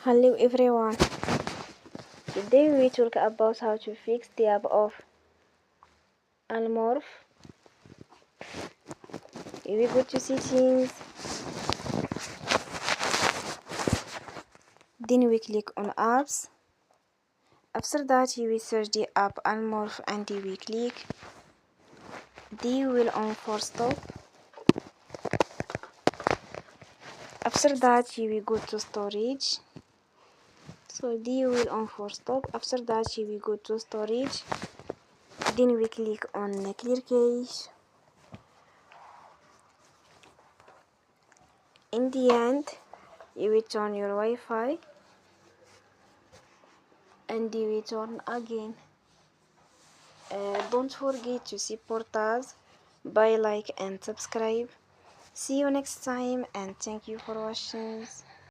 Hello everyone. Today we talk about how to fix the app of Morph. We go to settings, then we click on apps. After that we search the app Morph and we click. They will on for stop. After that we go to storage. So they will on for stop. After that we go to storage. Then we click on clear cache. In the end, you will turn your Wi-Fi and you will turn again. Don't forget to support us by like and subscribe. See you next time and thank you for watching.